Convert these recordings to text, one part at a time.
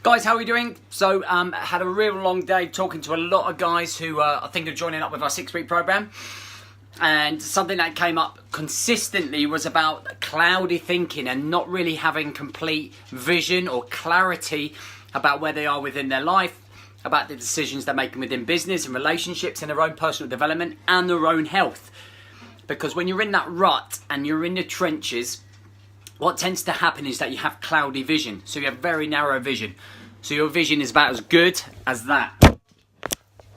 Guys, how are we doing? So, had a real long day talking to a lot of guys who I think are joining up with our 6-week program. And something that came up consistently was about cloudy thinking and not really having complete vision or clarity about where they are within their life, about the decisions they're making within business and relationships and their own personal development and their own health. Because when you're in that rut and you're in the trenches, what tends to happen is that you have cloudy vision. So you have very narrow vision. So your vision is about as good as that.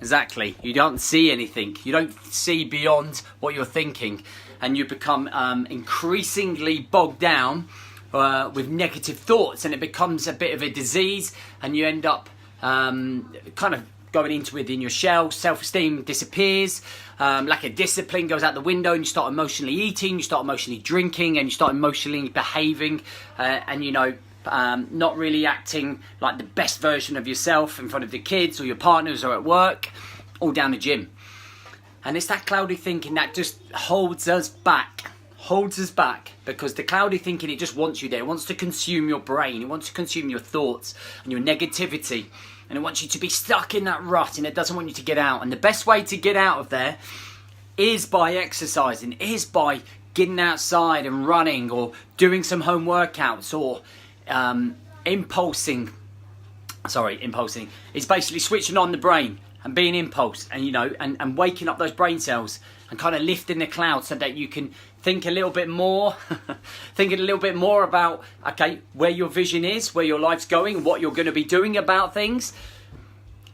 Exactly. You don't see anything. You don't see beyond what you're thinking. And you become increasingly bogged down with negative thoughts. And it becomes a bit of a disease. And you end up kind of going into within your shell. Self-esteem disappears. Lack of discipline goes out the window, and you start emotionally eating, you start emotionally drinking, and you start emotionally behaving, and not really acting like the best version of yourself in front of the kids or your partners or at work, all down the gym. And it's that cloudy thinking that just holds us back, because the cloudy thinking, it just wants you there. It wants to consume your brain, it wants to consume your thoughts and your negativity. And it wants you to be stuck in that rut, and it doesn't want you to get out. And the best way to get out of there is by exercising, is by getting outside and running, or doing some home workouts, or impulsing. It's basically switching on the brain and being impulse, and and waking up those brain cells and kind of lifting the clouds so that you can think a little bit more, about, okay, where your vision is, where your life's going, what you're going to be doing about things.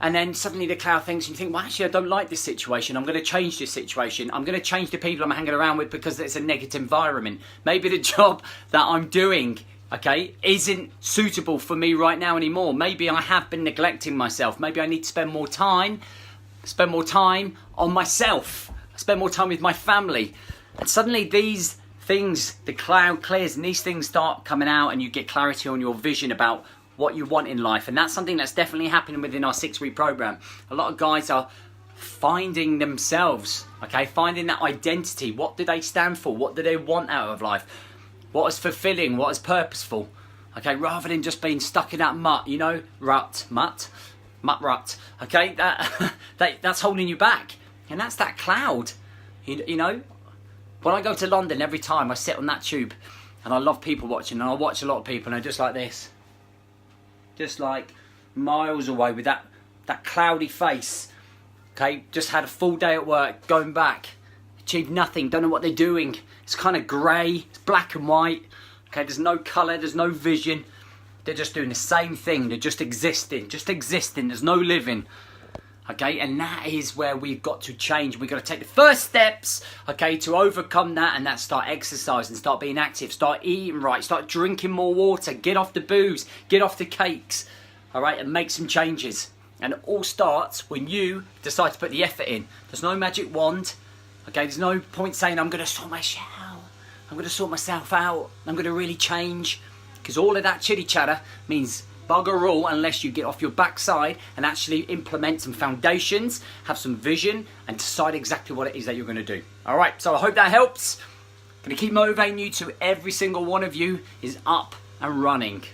And then suddenly the cloud thinks, and you think, well, actually, I don't like this situation. I'm going to change this situation. I'm going to change the people I'm hanging around with because it's a negative environment. Maybe the job that I'm doing, okay, isn't suitable for me right now anymore. Maybe I have been neglecting myself. Maybe I need to spend more time on myself, spend more time with my family. And suddenly these things, the cloud clears, and these things start coming out, and you get clarity on your vision about what you want in life. And that's something that's definitely happening within our 6-week program. A lot of guys are finding themselves, okay, finding that identity. What do they stand for? What do they want out of life? What is fulfilling? What is purposeful? Okay, rather than just being stuck in that rut, okay, that's holding you back. And that's that cloud, When I go to London, every time I sit on that tube, and I love people watching, and I watch a lot of people, and they're just like this. Just like miles away with that cloudy face. Okay, just had a full day at work, going back, achieved nothing, don't know what they're doing. It's kind of grey, it's black and white. Okay, there's no colour, there's no vision. They're just doing the same thing, they're just existing, there's no living. Okay, and that is where we've got to change. We've got to take the first steps, okay, to overcome that, and that's start exercising, start being active, start eating right, start drinking more water, get off the booze, get off the cakes, all right, and make some changes. And it all starts when you decide to put the effort in. There's no magic wand, okay, there's no point saying, I'm going to sort myself out, I'm going to sort myself out, I'm going to really change, because all of that chitty chatter means bugger all unless you get off your backside and actually implement some foundations, have some vision, and decide exactly what it is that you're going to do. All right, so I hope that helps. I'm going to keep motivating you to every single one of you is up and running.